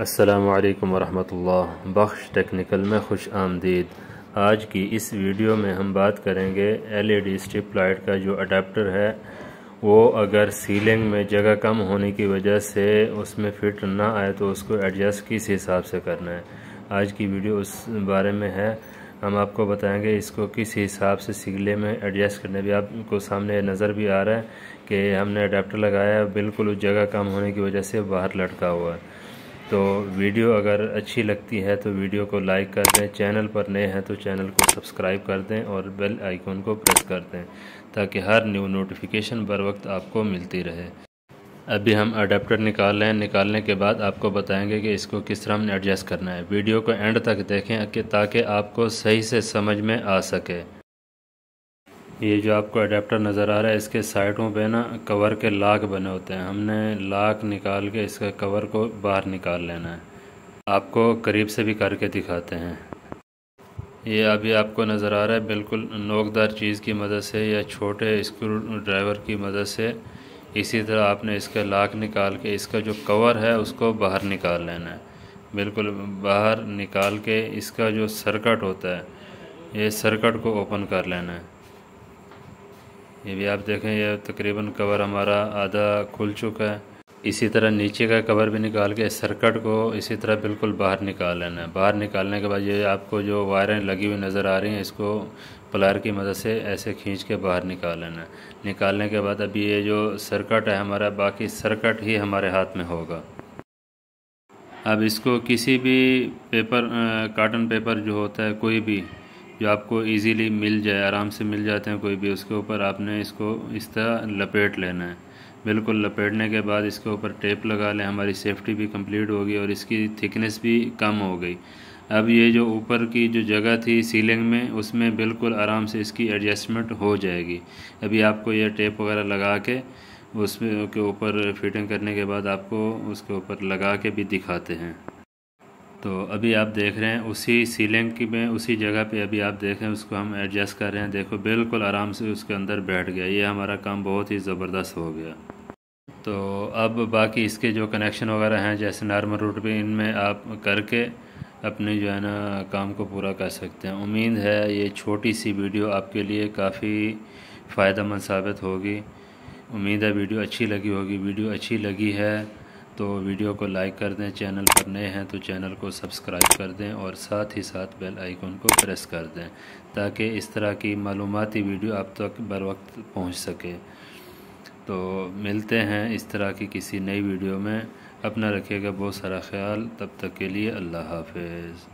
अस्सलामु अलैकुम वरहमतुल्लाह। बख्श टेक्निकल में खुश आमदीद। आज की इस वीडियो में हम बात करेंगे एलईडी स्ट्रिप लाइट का जो अडेप्टर है वो अगर सीलिंग में जगह कम होने की वजह से उसमें फिट ना आए तो उसको एडजस्ट किस हिसाब से करना है। आज की वीडियो उस बारे में है। हम आपको बताएंगे इसको किस हिसाब से सीले में एडजस्ट करने। भी आपको सामने नज़र भी आ रहा है कि हमने अडेप्टर लगाया है, बिल्कुल उस जगह कम होने की वजह से बाहर लटका हुआ है। तो वीडियो अगर अच्छी लगती है तो वीडियो को लाइक कर दें, चैनल पर नए हैं तो चैनल को सब्सक्राइब कर दें और बेल आइकन को प्रेस कर दें ताकि हर न्यू नोटिफिकेशन बर वक्त आपको मिलती रहे। अभी हम अडेप्टर निकाल रहे हैं। निकालने के बाद आपको बताएंगे कि इसको किस तरह हमने एडजस्ट करना है। वीडियो को एंड तक देखें ताकि आपको सही से समझ में आ सके। ये जो आपको अडेप्टर नज़र आ रहा है इसके साइडों पे ना कवर के लाक बने होते हैं। हमने लाक निकाल के इसका कवर को बाहर निकाल लेना है। आपको करीब से भी करके दिखाते हैं। ये अभी आपको नज़र आ रहा है बिल्कुल नोकदार चीज़ की मदद से या छोटे स्क्रू ड्राइवर की मदद से इसी तरह आपने इसका लाक निकाल के इसका जो कवर है उसको बाहर निकाल लेना है। बिल्कुल बाहर निकाल के इसका जो सर्किट होता है ये सर्किट को ओपन कर लेना है। ये भी आप देखें ये तकरीबन कवर हमारा आधा खुल चुका है। इसी तरह नीचे का कवर भी निकाल के सर्किट को इसी तरह बिल्कुल बाहर निकाल लेना है। बाहर निकालने के बाद ये आपको जो वायरें लगी हुई नज़र आ रही हैं इसको प्लायर की मदद से ऐसे खींच के बाहर निकाल लेना है। निकालने के बाद अभी ये जो सर्किट है हमारा, बाकी सर्किट ही हमारे हाथ में होगा। अब इसको किसी भी पेपर कार्टन पेपर जो होता है कोई भी जो आपको इजीली मिल जाए, आराम से मिल जाते हैं कोई भी, उसके ऊपर आपने इसको इस तरह लपेट लेना है। बिल्कुल लपेटने के बाद इसके ऊपर टेप लगा लें। हमारी सेफ्टी भी कंप्लीट होगी और इसकी थिकनेस भी कम हो गई। अब ये जो ऊपर की जो जगह थी सीलिंग में उसमें बिल्कुल आराम से इसकी एडजस्टमेंट हो जाएगी। अभी आपको ये टेप वगैरह लगा के उसमें के ऊपर फिटिंग करने के बाद आपको उसके ऊपर लगा के भी दिखाते हैं। तो अभी आप देख रहे हैं उसी सीलिंग की में उसी जगह पे अभी आप देखें उसको हम एडजस्ट कर रहे हैं। देखो बिल्कुल आराम से उसके अंदर बैठ गया। ये हमारा काम बहुत ही ज़बरदस्त हो गया। तो अब बाकी इसके जो कनेक्शन वगैरह हैं जैसे नॉर्मल रूट पे इनमें आप करके अपने जो है ना काम को पूरा कर सकते हैं। उम्मीद है ये छोटी सी वीडियो आपके लिए काफ़ी फ़ायदेमंद साबित होगी। उम्मीद है वीडियो अच्छी लगी होगी। वीडियो अच्छी लगी है तो वीडियो को लाइक कर दें, चैनल पर नए हैं तो चैनल को सब्सक्राइब कर दें और साथ ही साथ बेल आइकन को प्रेस कर दें ताकि इस तरह की मालूमाती वीडियो आप तक बर वक्त पहुँच सके। तो मिलते हैं इस तरह की किसी नई वीडियो में। अपना रखिएगा बहुत सारा ख्याल। तब तक के लिए अल्लाह हाफ़िज़।